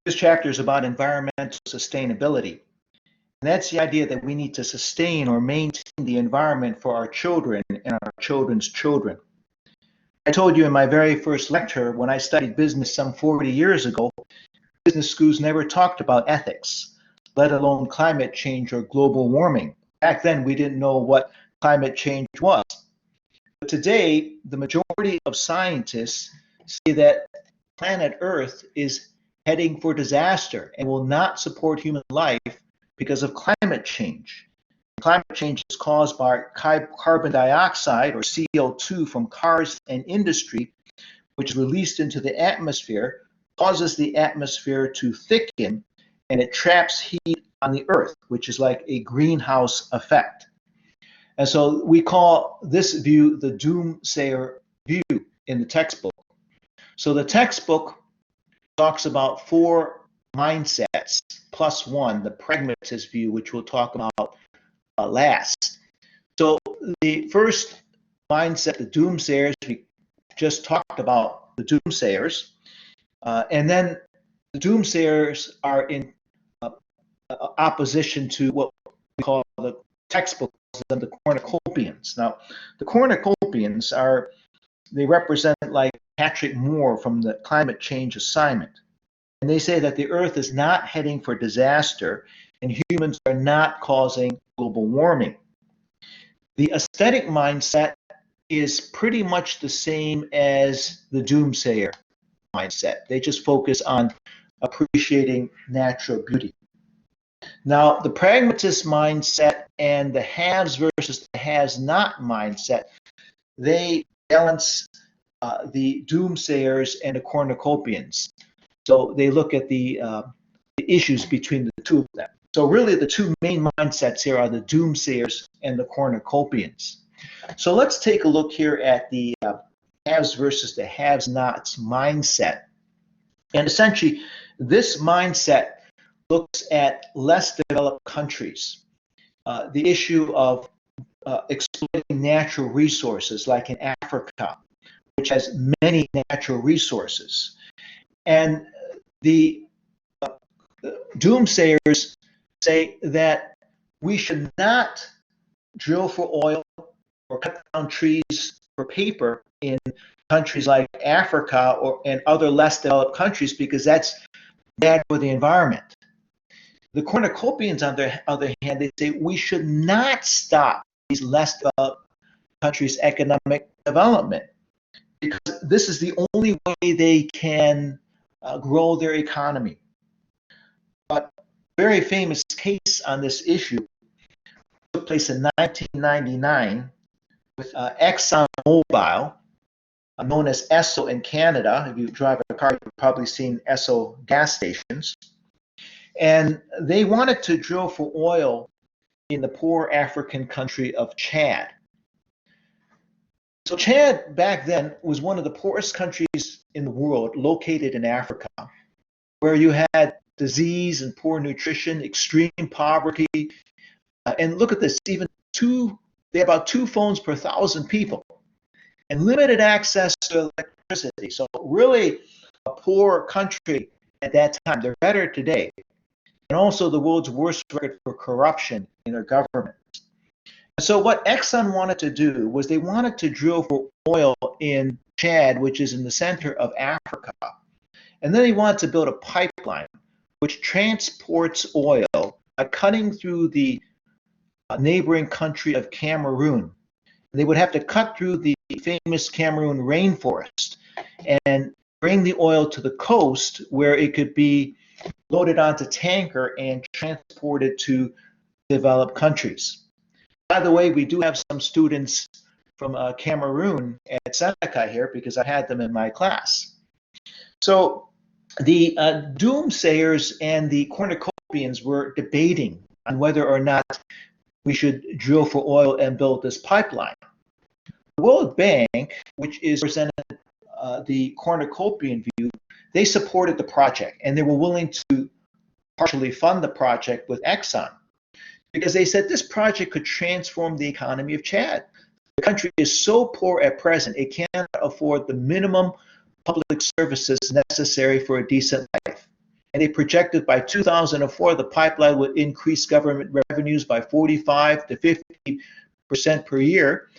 This chapter is about environmental sustainability. And that's the idea that we need to sustain or maintain the environment for our children and our children's children. I told you in my very first lecture, when I studied business some 40 years ago, business schools never talked about ethics, let alone climate change or global warming. Back then, we didn't know what climate change was. But today, the majority of scientists say that planet Earth is heading for disaster and will not support human life because of climate change. Climate change is caused by carbon dioxide or CO2 from cars and industry, which is released into the atmosphere, causes the atmosphere to thicken, and it traps heat on the Earth, which is like a greenhouse effect. And so we call this view the doomsayer view in the textbook. So the textbook talks about 4 mindsets plus 1, the pragmatist view, which we'll talk about last. So the first mindset, the doomsayers, we just talked about the doomsayers. And then the doomsayers are in opposition to what we call the textbook, the cornucopians. Now, the cornucopians they represent like Patrick Moore from the climate change assignment. And they say that the Earth is not heading for disaster and humans are not causing global warming. The aesthetic mindset is pretty much the same as the doomsayer mindset. They just focus on appreciating natural beauty. Now, the pragmatist mindset and the haves versus the has-not mindset, they balance the doomsayers and the cornucopians. So they look at the issues between the two of them. So really the two main mindsets here are the doomsayers and the cornucopians. So let's take a look here at the haves versus the have-nots mindset. And essentially, this mindset looks at less developed countries. The issue of exploiting natural resources, like in Africa, which has many natural resources. And the doomsayers say that we should not drill for oil or cut down trees for paper in countries like Africa and other less developed countries because that's bad for the environment. The cornucopians, on the other hand, they say we should not stop these less developed countries' economic development because this is the only way they can grow their economy. But a very famous case on this issue took place in 1999 with ExxonMobil, known as Esso in Canada. If you drive a car, you've probably seen Esso gas stations. And they wanted to drill for oil in the poor African country of Chad. So Chad back then was one of the poorest countries in the world, located in Africa, where you had disease and poor nutrition, extreme poverty. And look at this, they had about 2 phones per 1,000 people and limited access to electricity. So really a poor country at that time. They're better today. And also the world's worst record for corruption in their government. So what Exxon wanted to do was they wanted to drill for oil in Chad, which is in the center of Africa. And then they wanted to build a pipeline which transports oil by cutting through the neighboring country of Cameroon. They would have to cut through the famous Cameroon rainforest and bring the oil to the coast where it could be loaded onto tanker and transported to developed countries. By the way, we do have some students from Cameroon at Seneca here because I had them in my class. So the doomsayers and the cornucopians were debating on whether or not we should drill for oil and build this pipeline. The World Bank, which is represented the cornucopian view, they supported the project and they were willing to partially fund the project with Exxon because they said this project could transform the economy of Chad. The country is so poor at present, it cannot afford the minimum public services necessary for a decent life. And they projected by 2004 the pipeline would increase government revenues by 45 to 50% per year.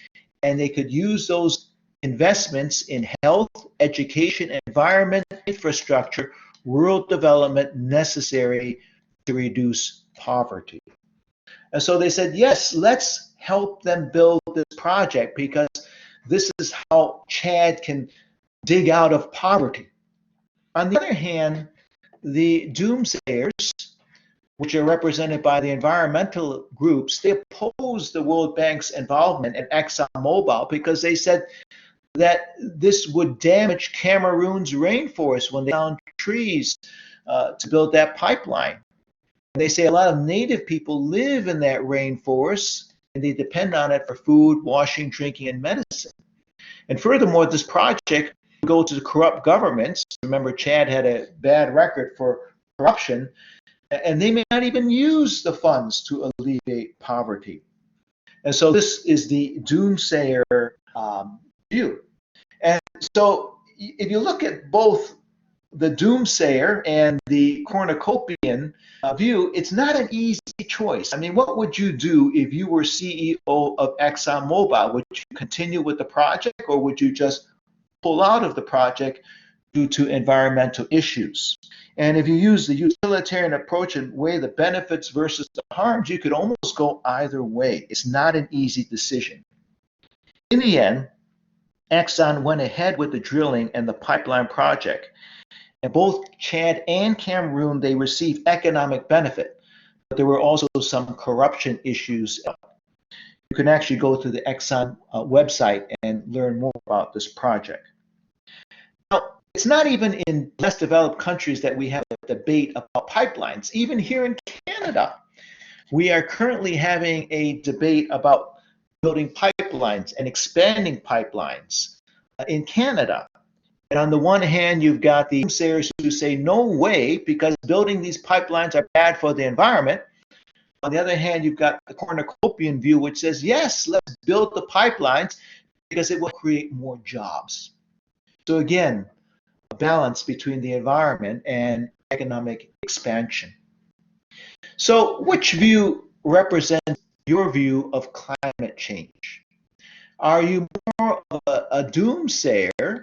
And they could use those investments in health, education, environment, infrastructure, rural development necessary to reduce poverty. And so they said, yes, let's help them build this project because this is how Chad can dig out of poverty. On the other hand, the doomsayers, which are represented by the environmental groups, they opposed the World Bank's involvement in ExxonMobil because they said that this would damage Cameroon's rainforest when they found trees to build that pipeline. And they say a lot of native people live in that rainforest and they depend on it for food, washing, drinking, and medicine. And furthermore, this project would go to corrupt governments. Remember, Chad had a bad record for corruption, and they may not even use the funds to alleviate poverty. And so this is the doomsayer view. And so if you look at both the doomsayer and the cornucopian view, it's not an easy choice. I mean, what would you do if you were CEO of ExxonMobil? Would you continue with the project, or would you just pull out of the project due to environmental issues? And if you use the utilitarian approach and weigh the benefits versus the harms, you could almost go either way. It's not an easy decision. In the end, Exxon went ahead with the drilling and the pipeline project. And both Chad and Cameroon, they received economic benefit, but there were also some corruption issues. You can actually go to the Exxon website and learn more about this project. Now, it's not even in less developed countries that we have a debate about pipelines. Even here in Canada, we are currently having a debate about building pipelines and expanding pipelines in Canada. And on the one hand, you've got the doomsayers who say, no way, because building these pipelines are bad for the environment. On the other hand, you've got the cornucopian view, which says, yes, let's build the pipelines because it will create more jobs. So again, a balance between the environment and economic expansion. So which view represents your view of climate change? Are you more of a doomsayer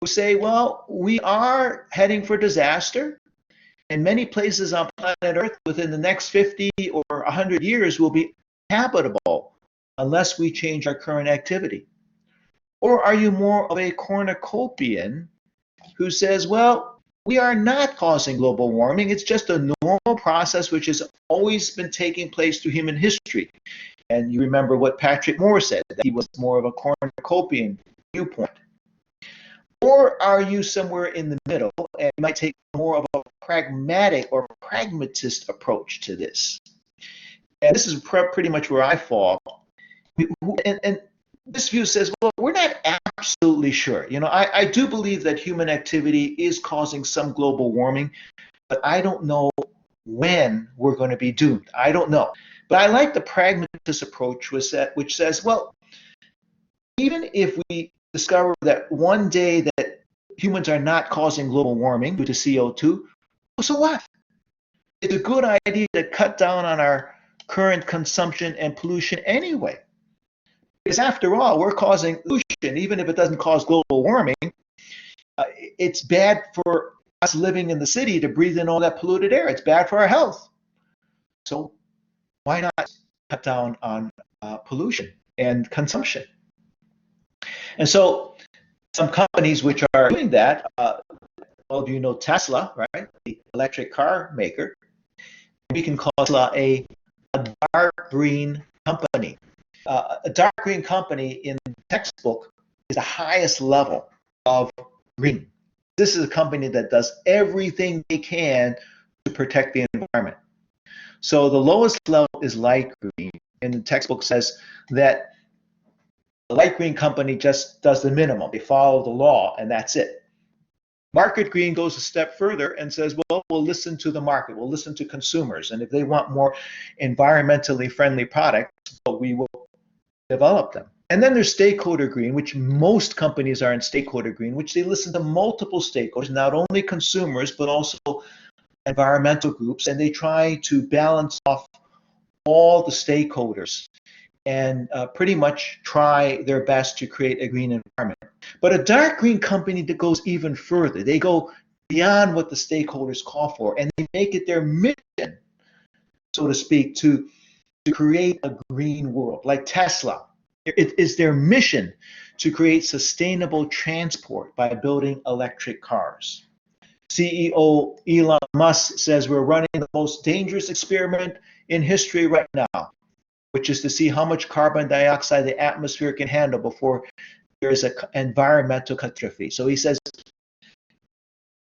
who say, well, we are heading for disaster, and many places on planet Earth within the next 50 or 100 years will be habitable unless we change our current activity? Or are you more of a cornucopian who says, well, we are not causing global warming, it's just a normal process which has always been taking place through human history? And you remember what Patrick Moore said, that he was more of a cornucopian viewpoint. Or are you somewhere in the middle and might take more of a pragmatic or pragmatist approach to this? And this is pretty much where I fall. And this view says, well, we're not absolutely sure. You know, I do believe that human activity is causing some global warming, but I don't know when we're going to be doomed. I don't know. But I like the pragmatist approach, which says, well, even if we discover that one day that humans are not causing global warming due to CO2, so what? It's a good idea to cut down on our current consumption and pollution anyway. Because after all, we're causing pollution, even if it doesn't cause global warming. It's bad for us living in the city to breathe in all that polluted air. It's bad for our health. So why not cut down on pollution and consumption? And so some companies which are doing that, all of you know Tesla, right? The electric car maker. We can call Tesla a dark green company. A dark green company in the textbook is the highest level of green. This is a company that does everything they can to protect the environment. So the lowest level is light green, and the textbook says that the light green company just does the minimum. They follow the law, and that's it. Market green goes a step further and says, well, we'll listen to the market. We'll listen to consumers. And if they want more environmentally friendly products, well, we will develop them. And then there's stakeholder green, which most companies are in stakeholder green, which they listen to multiple stakeholders, not only consumers, but also environmental groups, and they try to balance off all the stakeholders and pretty much try their best to create a green environment. But a dark green company that goes even further, they go beyond what the stakeholders call for, and they make it their mission, so to speak, to create a green world. Like Tesla, it is their mission to create sustainable transport by building electric cars. CEO Elon Musk says we're running the most dangerous experiment in history right now, which is to see how much carbon dioxide the atmosphere can handle before there is an environmental catastrophe. So he says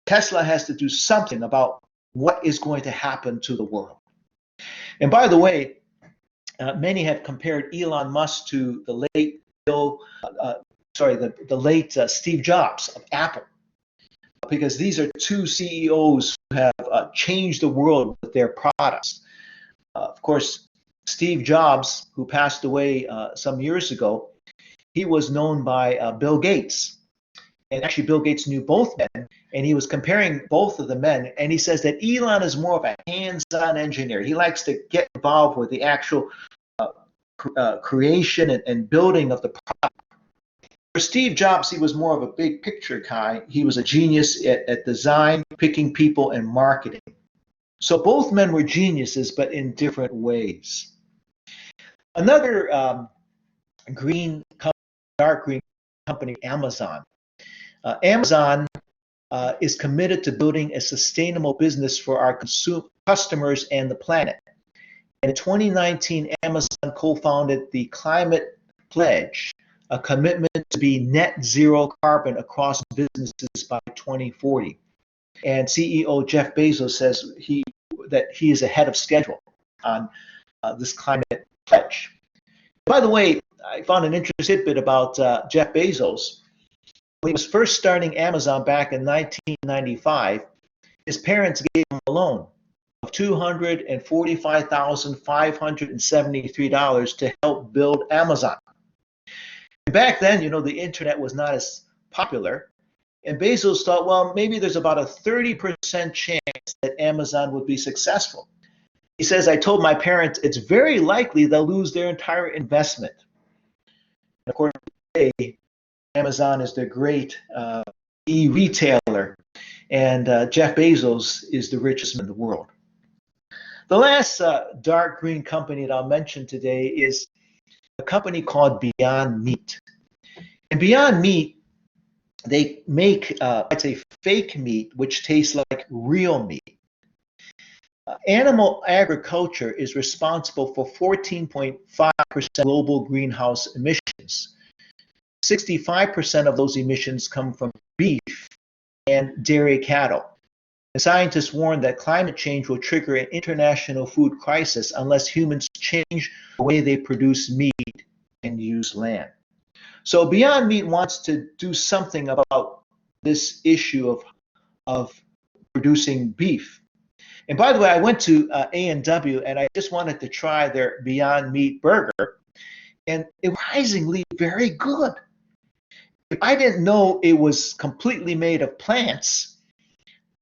Tesla has to do something about what is going to happen to the world. And by the way, many have compared Elon Musk to the late Steve Jobs of Apple, because these are two CEOs who have changed the world with their products. Of course, Steve Jobs, who passed away some years ago, he was known by Bill Gates. And actually, Bill Gates knew both men, and he was comparing both of the men. And he says that Elon is more of a hands-on engineer. He likes to get involved with the actual creation and building of the product. For Steve Jobs, he was more of a big picture guy. He was a genius at design, picking people, and marketing. So both men were geniuses, but in different ways. Another dark green company, Amazon. Amazon is committed to building a sustainable business for our customers and the planet. And in 2019, Amazon co-founded the Climate Pledge, a commitment to be net zero carbon across businesses by 2040. And CEO Jeff Bezos says that he is ahead of schedule on this climate pledge. By the way, I found an interesting tidbit about Jeff Bezos. When he was first starting Amazon back in 1995, his parents gave him a loan of $245,573 to help build Amazon. And back then, the internet was not as popular. And Bezos thought, well, maybe there's about a 30% chance that Amazon would be successful. He says, I told my parents it's very likely they'll lose their entire investment. And of course, today, Amazon is the great e-retailer, and Jeff Bezos is the richest man in the world. The last dark green company that I'll mention today is a company called Beyond Meat. And Beyond Meat, they make, I'd say, fake meat, which tastes like real meat. Animal agriculture is responsible for 14.5% global greenhouse emissions. 65% of those emissions come from beef and dairy cattle. The scientists warn that climate change will trigger an international food crisis unless humans change the way they produce meat and use land. So Beyond Meat wants to do something about this issue of producing beef. And by the way, I went to A&W and I just wanted to try their Beyond Meat burger, and it was surprisingly very good. If I didn't know it was completely made of plants,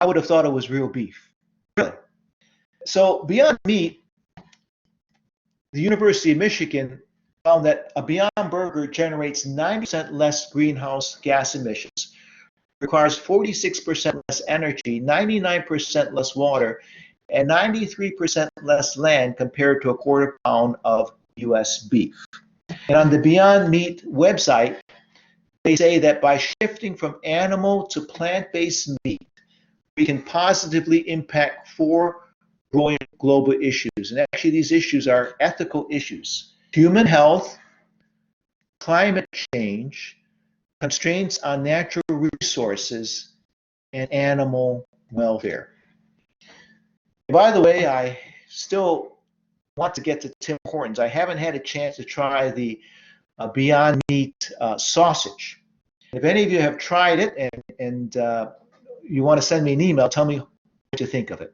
I would have thought it was real beef. Really. So Beyond Meat, the University of Michigan found that a Beyond Burger generates 90% less greenhouse gas emissions, requires 46% less energy, 99% less water, and 93% less land compared to a quarter pound of U.S. beef. And on the Beyond Meat website, they say that by shifting from animal to plant-based meat, we can positively impact 4 growing global issues. And actually, these issues are ethical issues: human health, climate change, constraints on natural resources, and animal welfare. By the way, I still want to get to Tim Hortons. I haven't had a chance to try the Beyond Meat sausage. If any of you have tried it and you want to send me an email, tell me what you think of it.